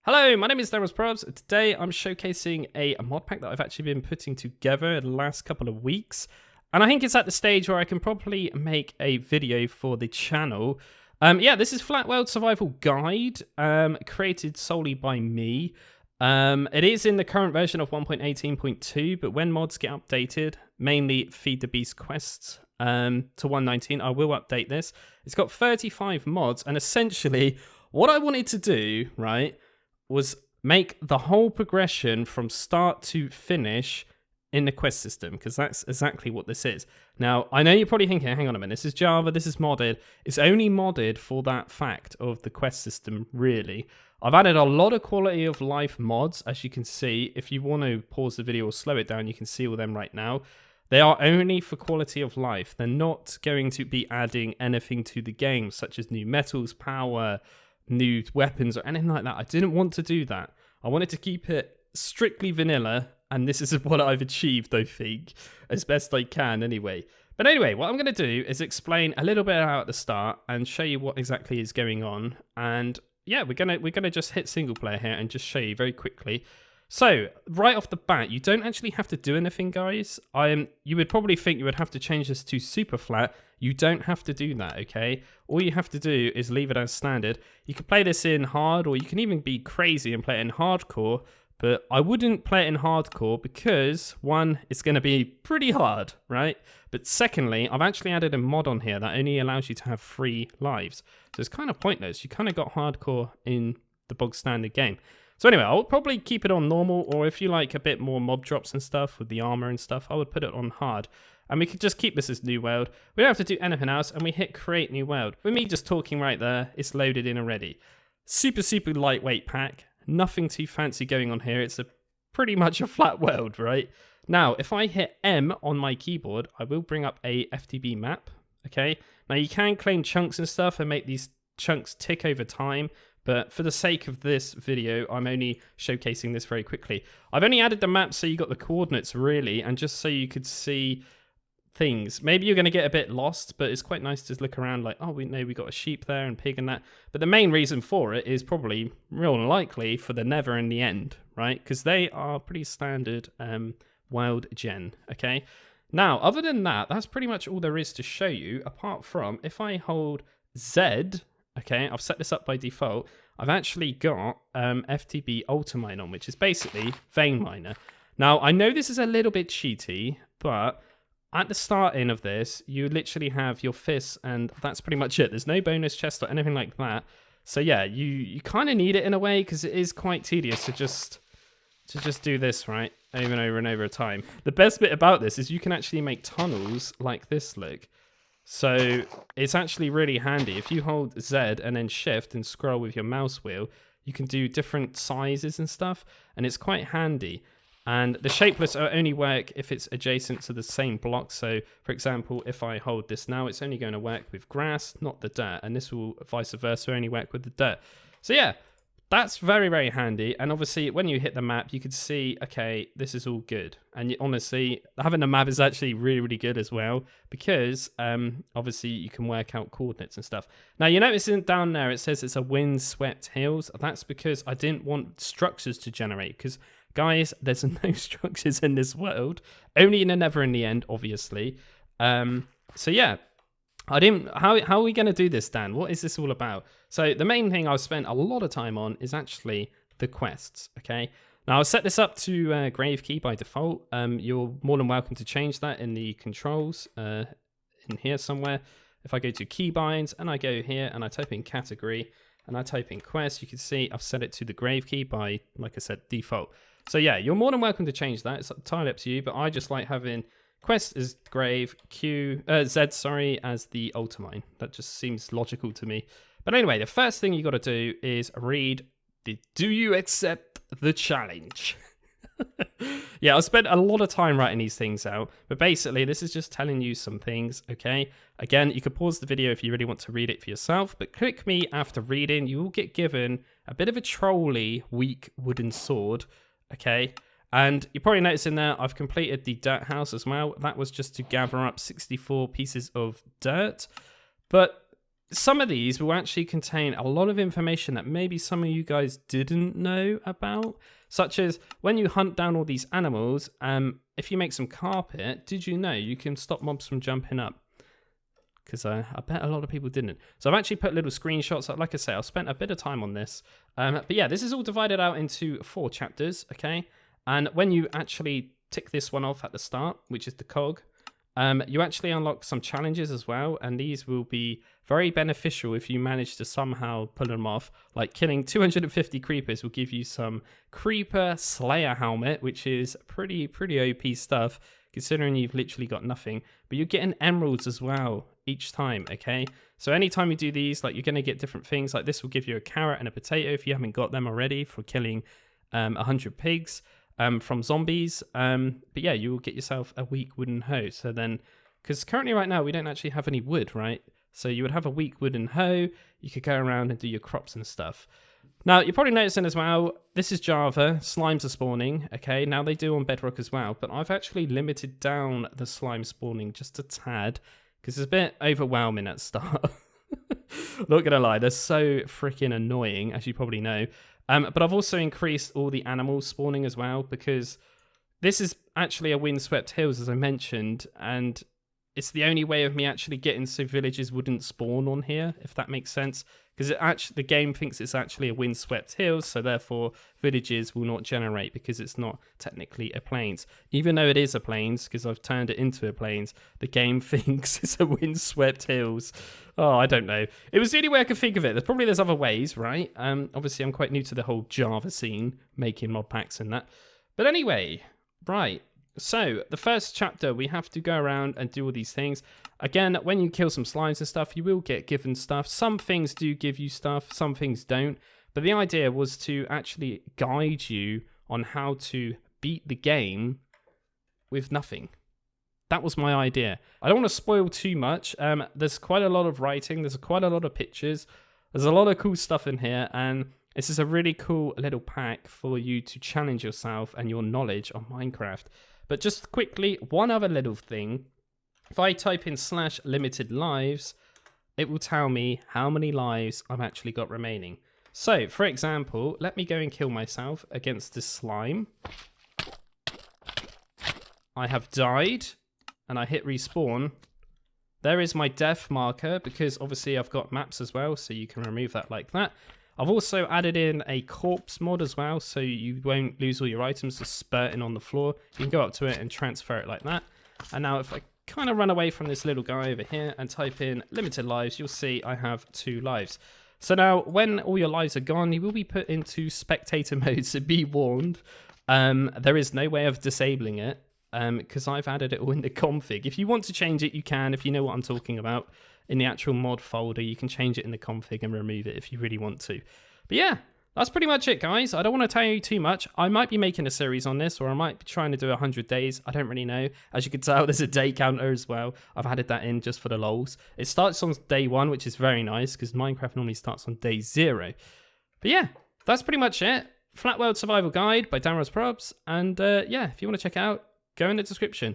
Hello, my name is DanRobzProbz. Today I'm showcasing a mod pack that I've actually been putting together in the last couple of weeks. And I think it's at the stage where I can probably make a video for the channel. This is Flat World Survival Guide, created solely by me. It is in the current version of 1.18.2, but when mods get updated, mainly Feed the Beast quests to 1.19, I will update this. It's got 35 mods, and essentially what I wanted to do, right, was make the whole progression from start to finish in the quest system, because that's exactly what this is. Now, I know you're probably thinking, hang on a minute, this is Java, this is modded. It's only modded for that fact of the quest system, really. I've added a lot of quality of life mods, as you can see. If you want to pause the video or slow it down, you can see all them right now. They are only for quality of life. They're not going to be adding anything to the game, such as new metals, power, new weapons, or anything like that. I didn't want to do that. I wanted to keep it strictly vanilla, and this is what I've achieved, I think, as best I can anyway. But anyway, what I'm going to do is explain a little bit out at the start and show you what exactly is going on. And yeah, we're gonna just hit single player here and just show you very quickly. So right off the bat, you don't actually have to do anything, guys. You would probably think you would have to change this to super flat. You don't have to do that, okay? All you have to do is leave it as standard. You can play this in hard, or you can even be crazy and play it in hardcore, but I wouldn't play it in hardcore because, one, it's going to be pretty hard, right? But secondly, I've actually added a mod on here that only allows you to have 3 lives. So it's kind of pointless. You kind of got hardcore in the bog standard game. So anyway, I'll probably keep it on normal, or if you like a bit more mob drops and stuff with the armor and stuff, I would put it on hard. And we could just keep this as new world. We don't have to do anything else, and we hit create new world. With me just talking right there, it's loaded in already. Super, super lightweight pack. Nothing too fancy going on here. It's pretty much a flat world, right? Now, if I hit M on my keyboard, I will bring up a FTB map, okay? Now, you can claim chunks and stuff and make these chunks tick over time, but for the sake of this video, I'm only showcasing this very quickly. I've only added the map so you got the coordinates, really, and just so you could see things. Maybe you're going to get a bit lost, but it's quite nice to look around like, oh, we know we got a sheep there and pig and that. But the main reason for it is probably real likely for the never and the end, right? Because they are pretty standard wild gen, okay? Now, other than that, that's pretty much all there is to show you, apart from if I hold Z, okay, I've set this up by default, I've actually got FTB Ultimine on, which is basically Vein Miner. Now, I know this is a little bit cheaty, but at the starting of this, you literally have your fists, and that's pretty much it. There's no bonus chest or anything like that. So yeah, you kind of need it in a way, because it is quite tedious to just do this, right, over and over and over time. The best bit about this is you can actually make tunnels like this, look. So it's actually really handy. If you hold Z and then shift and scroll with your mouse wheel, you can do different sizes and stuff, and it's quite handy. And the shapeless only work if it's adjacent to the same block. So, for example, if I hold this now, it's only going to work with grass, not the dirt. And this will, vice versa, only work with the dirt. So yeah, that's very, very handy. And obviously, when you hit the map, you can see, okay, this is all good. And honestly, having the map is actually really, really good as well, because obviously you can work out coordinates and stuff. Now, you notice down there, it says it's a windswept hills. That's because I didn't want structures to generate, because guys, there's no structures in this world. Only in the never in the end, obviously. So yeah, how are we going to do this, Dan? What is this all about? So the main thing I've spent a lot of time on is actually the quests, okay? Now, I'll set this up to grave key by default. You're more than welcome to change that in the controls in here somewhere. If I go to keybinds and I go here and I type in category and I type in quest, you can see I've set it to the grave key by, like I said, default. So yeah, you're more than welcome to change that. It's entirely up to you, but I just like having quest as grave, Z as the ultimine. That just seems logical to me. But anyway, the first thing you got to do is read the "Do you accept the challenge?" Yeah, I spent a lot of time writing these things out, but basically this is just telling you some things, okay? Again, you could pause the video if you really want to read it for yourself, but click me after reading. You will get given a bit of a trolly weak wooden sword, okay? And you probably noticed in there, I've completed the dirt house as well. That was just to gather up 64 pieces of dirt. But some of these will actually contain a lot of information that maybe some of you guys didn't know about, such as when you hunt down all these animals, if you make some carpet, did you know you can stop mobs from jumping up? Because I bet a lot of people didn't. So I've actually put little screenshots. Like I say, I've spent a bit of time on this. But yeah, this is all divided out into 4 chapters, okay? And when you actually tick this one off at the start, which is the cog, you actually unlock some challenges as well. And these will be very beneficial if you manage to somehow pull them off. Like killing 250 creepers will give you some Creeper Slayer helmet, which is pretty OP stuff, considering you've literally got nothing. But you're getting emeralds as well each time, okay? So anytime you do these, like, you're going to get different things. Like this will give you a carrot and a potato if you haven't got them already for killing 100 pigs from zombies. But yeah, you will get yourself a weak wooden hoe. So then, because currently right now we don't actually have any wood, right? So you would have a weak wooden hoe. You could go around and do your crops and stuff. Now, you're probably noticing as well, this is Java, slimes are spawning, okay? Now they do on Bedrock as well, but I've actually limited down the slime spawning just a tad, because it's a bit overwhelming at start. Not gonna lie, they're so freaking annoying, as you probably know. But I've also increased all the animals spawning as well, because this is actually a windswept hills, as I mentioned, and it's the only way of me actually getting so villages wouldn't spawn on here, if that makes sense. Because the game thinks it's actually a windswept hills, so therefore villages will not generate because it's not technically a plains. Even though it is a plains, because I've turned it into a plains, the game thinks it's a windswept hills. Oh, I don't know. It was the only way I could think of it. There's other ways, right? Obviously, I'm quite new to the whole Java scene, making mod packs and that. But anyway, right. So, the first chapter, we have to go around and do all these things. Again, when you kill some slimes and stuff, you will get given stuff. Some things do give you stuff, some things don't. But the idea was to actually guide you on how to beat the game with nothing. That was my idea. I don't want to spoil too much. There's quite a lot of writing. There's quite a lot of pictures. There's a lot of cool stuff in here. And this is a really cool little pack for you to challenge yourself and your knowledge on Minecraft. But just quickly, one other little thing. If I type in /limited lives, it will tell me how many lives I've actually got remaining. So, for example, let me go and kill myself against this slime. I have died, and I hit respawn. There is my death marker, because obviously I've got maps as well, so you can remove that like that. I've also added in a corpse mod as well, so you won't lose all your items just spurting on the floor. You can go up to it and transfer it like that. And now if I kind of run away from this little guy over here and type in limited lives, you'll see I have 2 lives. So now when all your lives are gone, you will be put into spectator mode, so be warned. There is no way of disabling it, because I've added it all in the config. If you want to change it, you can, if you know what I'm talking about. In the actual mod folder, you can change it in the config and remove it if you really want to. But yeah, that's pretty much it, guys. I don't want to tell you too much. I might be making a series on this, or I might be trying to do 100 days. I don't really know. As you can tell, there's a day counter as well. I've added that in just for the lols. It starts on day 1, which is very nice, because Minecraft normally starts on day 0. But yeah, that's pretty much it. Flat World Survival Guide by DanRobzProbz. And yeah, if you want to check it out, go in the description.